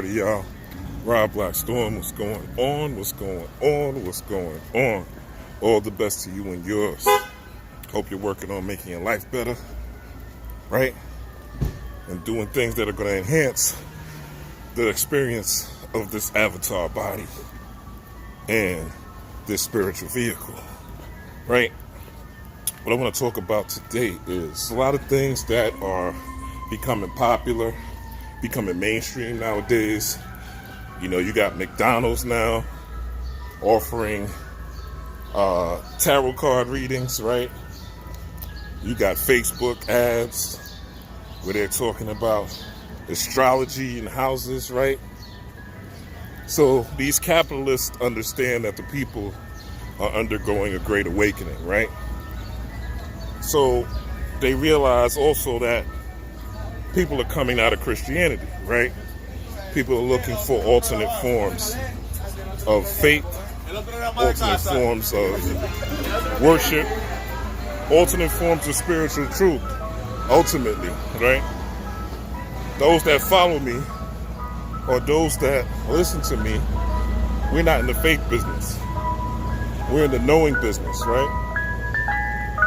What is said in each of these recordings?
everybody, y'all. Rob Blackstorm, what's going on? What's going on? What's going on? All the best to you and yours. Hope you're working on making your life better, right? And doing things that are going to enhance the experience of this avatar body and this spiritual vehicle, right? What I want to talk about today is a lot of things that are becoming popular, becoming mainstream nowadays. You know, you got McDonald's now offering tarot card readings, right? You got Facebook ads where they're talking about astrology and houses, right? So these capitalists understand that the people are undergoing a great awakening, right? So they realize also that people are coming out of Christianity, right? People are looking for alternate forms of faith, alternate forms of worship, alternate forms of spiritual truth, ultimately, right? Those that follow me or those that listen to me, we're not in the faith business. We're in the knowing business, right?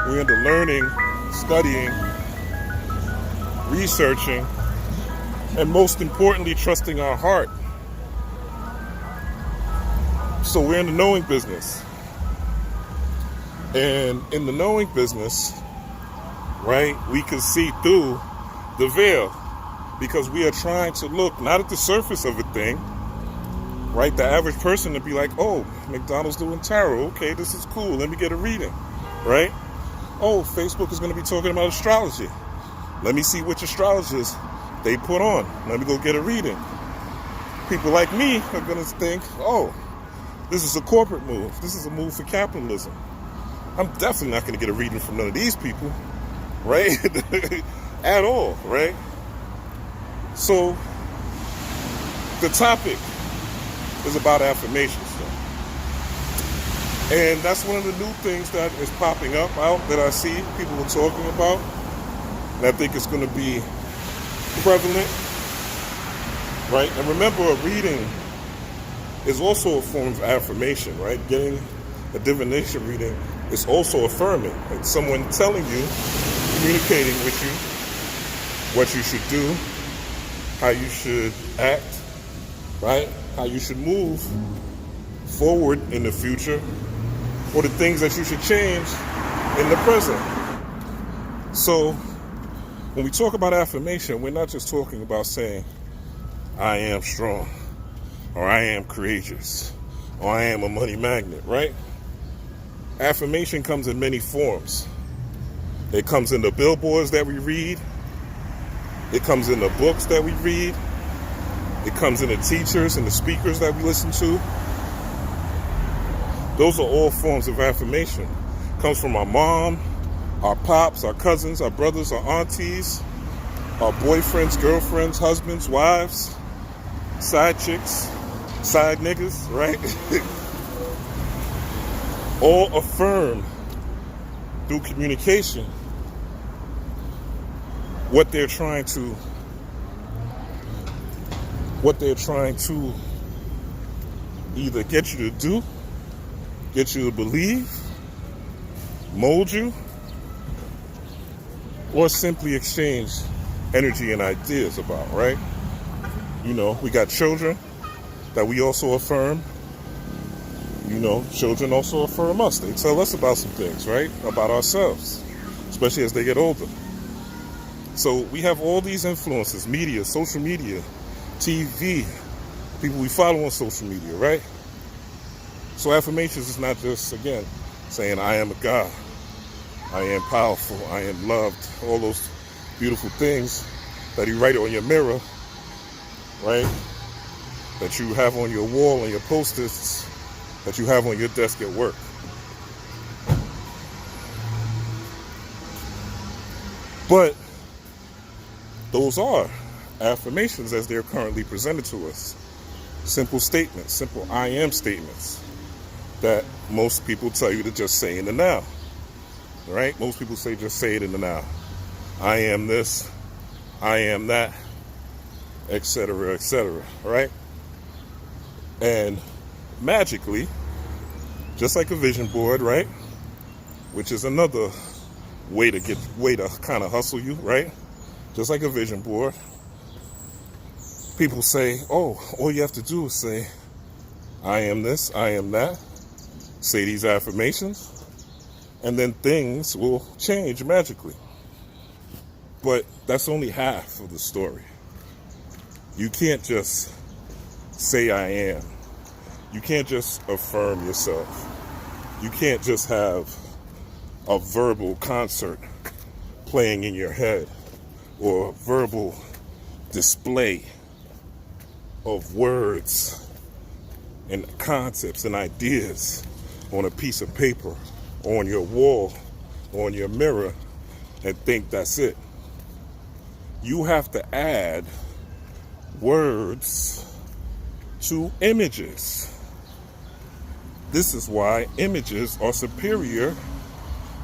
We're in the learning, studying, researching, and most importantly, trusting our heart. So we're in the knowing business. And in the knowing business, right, we can see through the veil because we are trying to look not at the surface of a thing, right? The average person to be like, oh, McDonald's doing tarot. Okay, this is cool. Let me get a reading, right? Oh, Facebook is going to be talking about astrology. Let me see which astrologers they put on. Let me go get a reading. People like me are going to think, oh, this is a corporate move. This is a move for capitalism. I'm definitely not going to get a reading from none of these people, right? At all, right? So the topic is about affirmations. And that's one of the new things that is popping up out that I see people are talking about. And I think it's going to be prevalent, right? And remember, a reading is also a form of affirmation, right? Getting a divination reading is also affirming. It's someone telling you, communicating with you what you should do, how you should act, right? How you should move forward in the future, or the things that you should change in the present. So when we talk about affirmation, we're not just talking about saying, I am strong, or I am courageous, or I am a money magnet, right? Affirmation comes in many forms. It comes in the billboards that we read. It comes in the books that we read. It comes in the teachers and the speakers that we listen to. Those are all forms of affirmation. It comes from our mom, our pops, our cousins, our brothers, our aunties, our boyfriends, girlfriends, husbands, wives, side chicks, side niggas, right? All affirm through communication what they're trying to either get you to do, get you to believe, mold you, or simply exchange energy and ideas about, right? You know, we got children that we also affirm. You know, children also affirm us. They tell us about some things, right? About ourselves, especially as they get older. So we have all these influences, media, social media, TV, people we follow on social media, right? So affirmations is not just, again, saying I am a God, I am powerful, I am loved, all those beautiful things that you write on your mirror, right? That you have on your wall, on your post-its, that you have on your desk at work. But those are affirmations as they're currently presented to us. Simple statements, simple I am statements that most people tell you to just say in the now, right? Most people say just say it in the now. I am this, I am that, etc., right? And magically, just like a vision board, right? Which is another way to kind of hustle you, right? Just like a vision board. People say, oh, all you have to do is say, I am this, I am that. Say these affirmations, and then things will change magically. But that's only half of the story. You can't just say I am. You can't just affirm yourself. You can't just have a verbal concert playing in your head or verbal display of words and concepts and ideas on a piece of paper, on your wall, on your mirror, and think that's it. You have to add words to images. This is why images are superior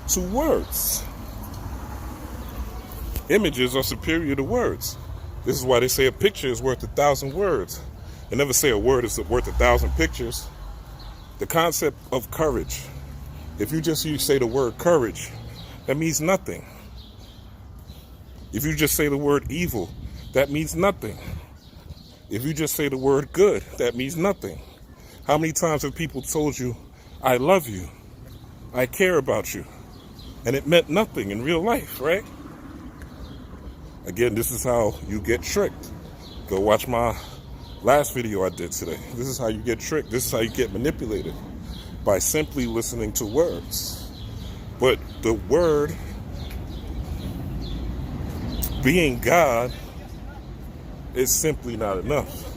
to words. Images are superior to words. This is why they say a picture is worth 1,000 words. They never say a word is worth 1,000 pictures. The concept of courage. If you say the word courage, that means nothing. If you just say the word evil, that means nothing. If you just say the word good, that means nothing. How many times have people told you, I love you, I care about you, and it meant nothing in real life, right? Again, this is how you get tricked. Go watch my last video I did today. This is how you get tricked. This is how you get manipulated, by simply listening to words. But the word being God is simply not enough,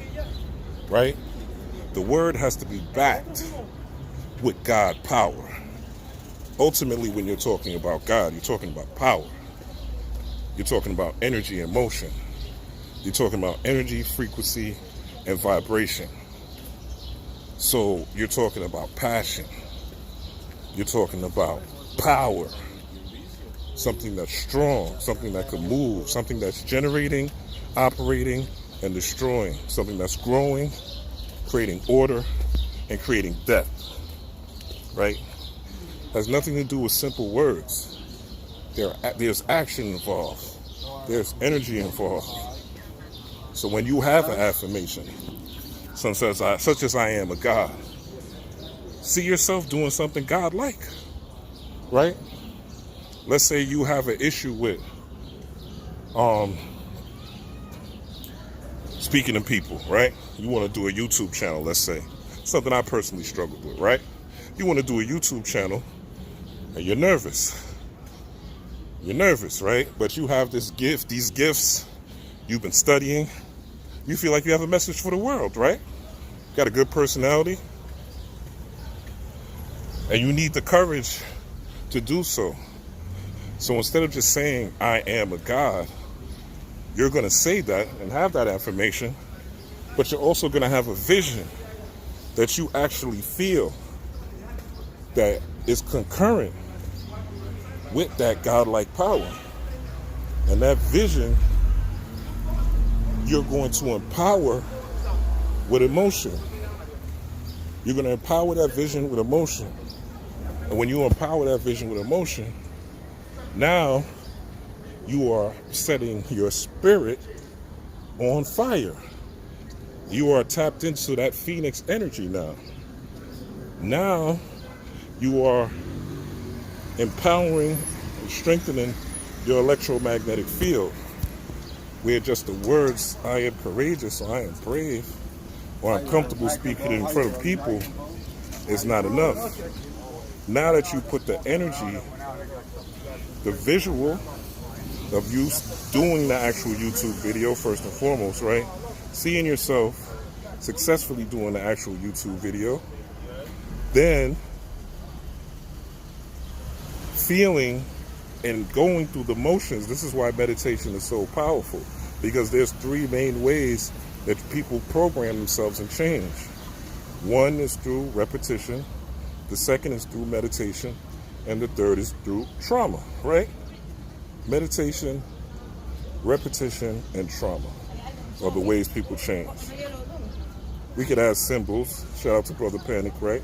right? The word has to be backed with God power. Ultimately, when you're talking about God, you're talking about power. You're talking about energy and motion. You're talking about energy, frequency, and vibration. So you're talking about passion. You're talking about power. Something that's strong, something that can move, something that's generating, operating, and destroying. Something that's growing, creating order, and creating depth. Right? Has nothing to do with simple words. There's action involved. There's energy involved. So when you have an affirmation, such as I am a God, see yourself doing something God-like, right? Let's say you have an issue with speaking to people, right? You want to do a YouTube channel, let's say. Something I personally struggled with, right? You want to do a YouTube channel and you're nervous. You're nervous, right? But you have this gift, these gifts you've been studying. You feel like you have a message for the world, right? Got a good personality. And you need the courage to do so. So instead of just saying, I am a God, you're going to say that and have that affirmation, but you're also going to have a vision that you actually feel that is concurrent with that godlike power. And that vision, you're going to empower with emotion. You're going to empower that vision with emotion. And when you empower that vision with emotion, now you are setting your spirit on fire. You are tapped into that Phoenix energy now. Now you are empowering and strengthening your electromagnetic field, where just the words, I am courageous, or I am brave, or I'm comfortable speaking in front of people is not enough. Now that you put the energy, the visual of you doing the actual YouTube video first and foremost, right? Seeing yourself successfully doing the actual YouTube video, then feeling and going through the motions. This is why meditation is so powerful, because there's three main ways that people program themselves and change. One is through repetition, the second is through meditation, and the third is through trauma, right? Meditation, repetition, and trauma. or the ways people change. We could add symbols. Shout out to Brother Panic, right?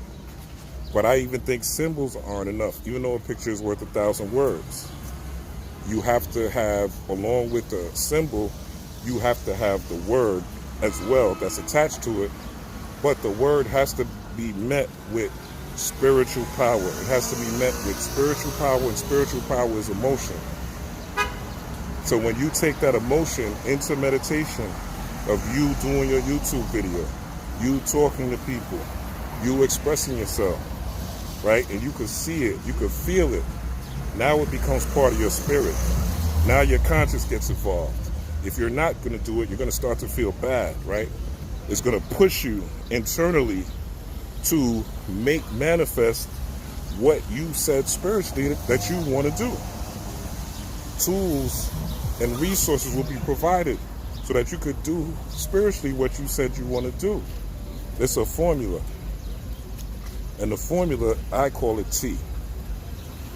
But I even think symbols aren't enough. Even though a picture is worth 1,000 words, you have to have, along with the symbol, you have to have the word as well that's attached to it. But the word has to be met with spiritual power. It has to be met with spiritual power, and spiritual power is emotion. So when you take that emotion into meditation of you doing your YouTube video, you talking to people, you expressing yourself, right? And you could see it, you could feel it. Now it becomes part of your spirit. Now your conscience gets involved. If you're not going to do it, you're going to start to feel bad, right? It's going to push you internally to make manifest what you said spiritually that you want to do. Tools and resources will be provided so that you could do spiritually what you said you want to do. It's a formula. And the formula, I call it T.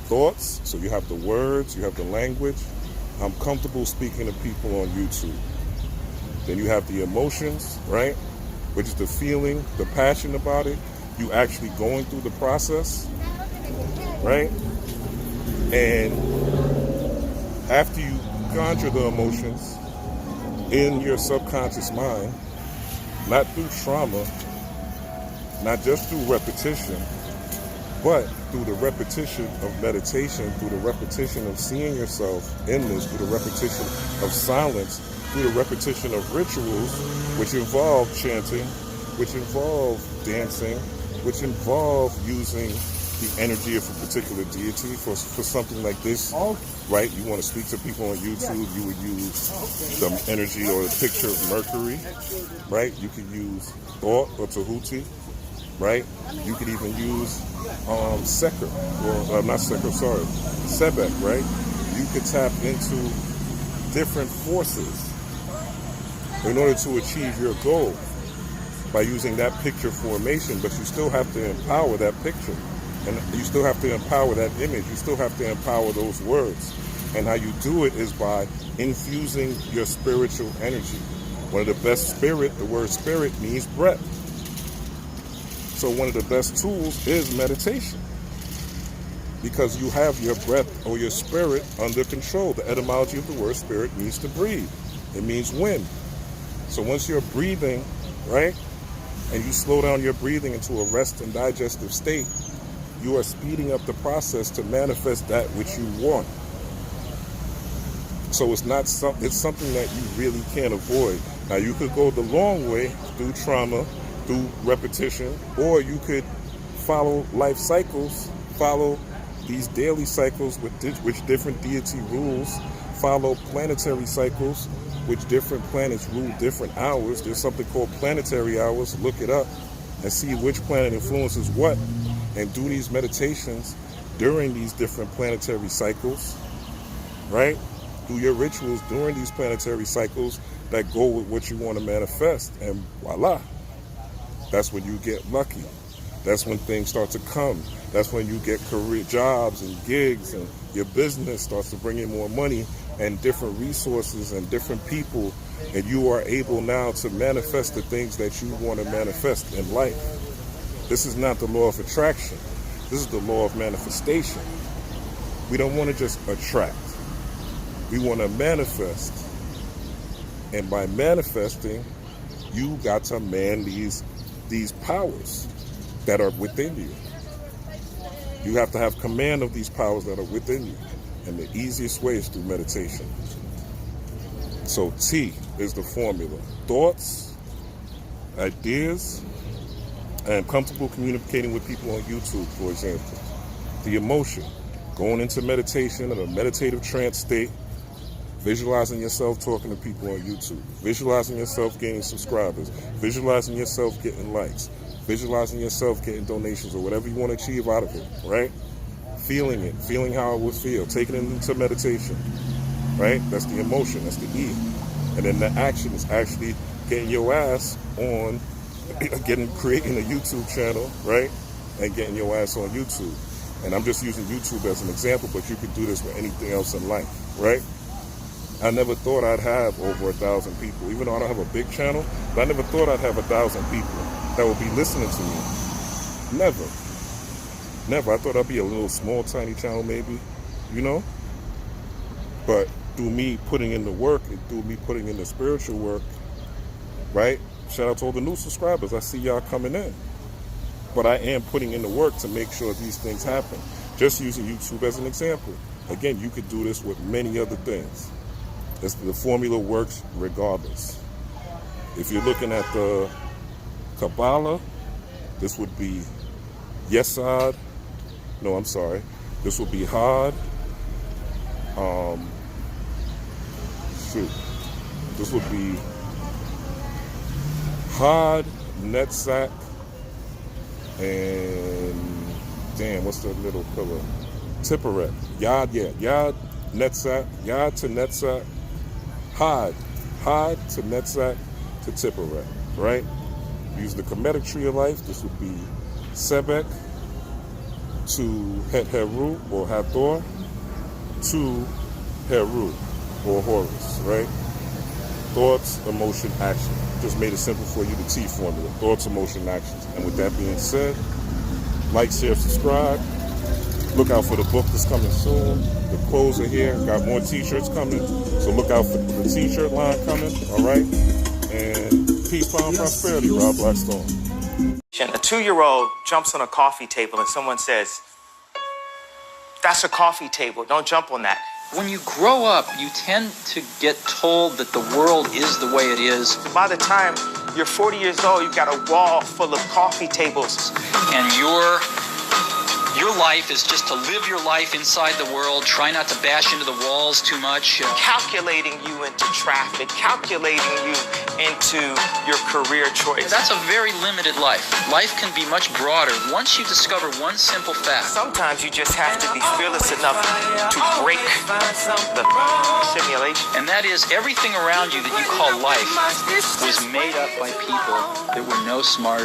Thoughts, so you have the words, you have the language. I'm comfortable speaking to people on YouTube. Then you have the emotions, right? Which is the feeling, the passion about it. You actually going through the process, right? And after you conjure the emotions in your subconscious mind, not through trauma, not just through repetition, but through the repetition of meditation, through the repetition of seeing yourself in this, through the repetition of silence, through the repetition of rituals, which involve chanting, which involve dancing, which involve using the energy of a particular deity for something like this, right? You want to speak to people on YouTube, you would use the energy or the picture of Mercury, right? You could use Thought or Tahuti, right? You could even use Sekher, or not Sekher, sorry, Sebek, right? You could tap into different forces in order to achieve your goal by using that picture formation, but you still have to empower that picture. And you still have to empower that image. You still have to empower those words. And how you do it is by infusing your spiritual energy. One of the best spirit, the word spirit means breath. So one of the best tools is meditation, because you have your breath or your spirit under control. The etymology of the word spirit means to breathe. It means wind. So once you're breathing, right, and you slow down your breathing into a rest and digestive state, you are speeding up the process to manifest that which you want. So it's something that you really can't avoid. Now you could go the long way through trauma, through repetition, or you could follow life cycles, follow these daily cycles which different deity rules, follow planetary cycles, which different planets rule different hours. There's something called planetary hours. Look it up and see which planet influences what, and do these meditations during these different planetary cycles, right? Do your rituals during these planetary cycles that go with what you want to manifest, and voila. That's when you get lucky. That's when things start to come. That's when you get career jobs and gigs, and your business starts to bring in more money and different resources and different people, and you are able now to manifest the things that you want to manifest in life. This is not the law of attraction. This is the law of manifestation. We don't want to just attract. We want to manifest. And by manifesting, you got to man these powers that are within you. You have to have command of these powers that are within you. And the easiest way is through meditation. So T is the formula. Thoughts, ideas, and comfortable communicating with people on YouTube, for example. The emotion, going into meditation in a meditative trance state, visualizing yourself talking to people on YouTube, visualizing yourself gaining subscribers, visualizing yourself getting likes, visualizing yourself getting donations or whatever you want to achieve out of it, right? Feeling it, feeling how it would feel, taking it into meditation, right? That's the emotion, that's the E. And then the action is actually getting your ass on, creating a YouTube channel, right? And getting your ass on YouTube. And I'm just using YouTube as an example, but you could do this with anything else in life, right? I never thought I'd have over 1,000 people, even though I don't have a big channel, but I never thought I'd have 1,000 people that would be listening to me. Never. Never. I thought I'd be a little small, tiny channel maybe, you know? But through me putting in the work and through me putting in the spiritual work, right? Shout out to all the new subscribers. I see y'all coming in. But I am putting in the work to make sure these things happen. Just using YouTube as an example. Again, you could do this with many other things. The formula works regardless. If you're looking at the Kabbalah, this would be Yesod. No, I'm sorry. This would be Had. This would be Had, Netzach, and damn, what's the little pillar? Tipperet. Yad, Yad, Netzach, Yad to Netzach, Had to Netzach to Tipperet, right? Use the Kemetic tree of life. This would be Sebek to Het Heru or Hathor to Heru or Horus, right? Thoughts, emotion, action. Just made it simple for you, the T formula. Thoughts, emotion, actions. And with that being said, like, share, subscribe. Look out for the book that's coming soon. The clothes are here. Got more t-shirts coming. So look out for the t-shirt line coming. All right? And peace, power, and prosperity. Rob Blackstone. A 2-year-old jumps on a coffee table and someone says, "That's a coffee table. Don't jump on that." When you grow up, you tend to get told that the world is the way it is. By the time you're 40 years old, you've got a wall full of coffee tables. And your life is just to live your life inside the world, try not to bash into the walls too much. Calculating you into traffic, calculating you into your career choice. That's a very limited life. Life can be much broader once you discover one simple fact. Sometimes you just have to be fearless enough to break the simulation. And that is, everything around you that you call life was made up by people that were no smarter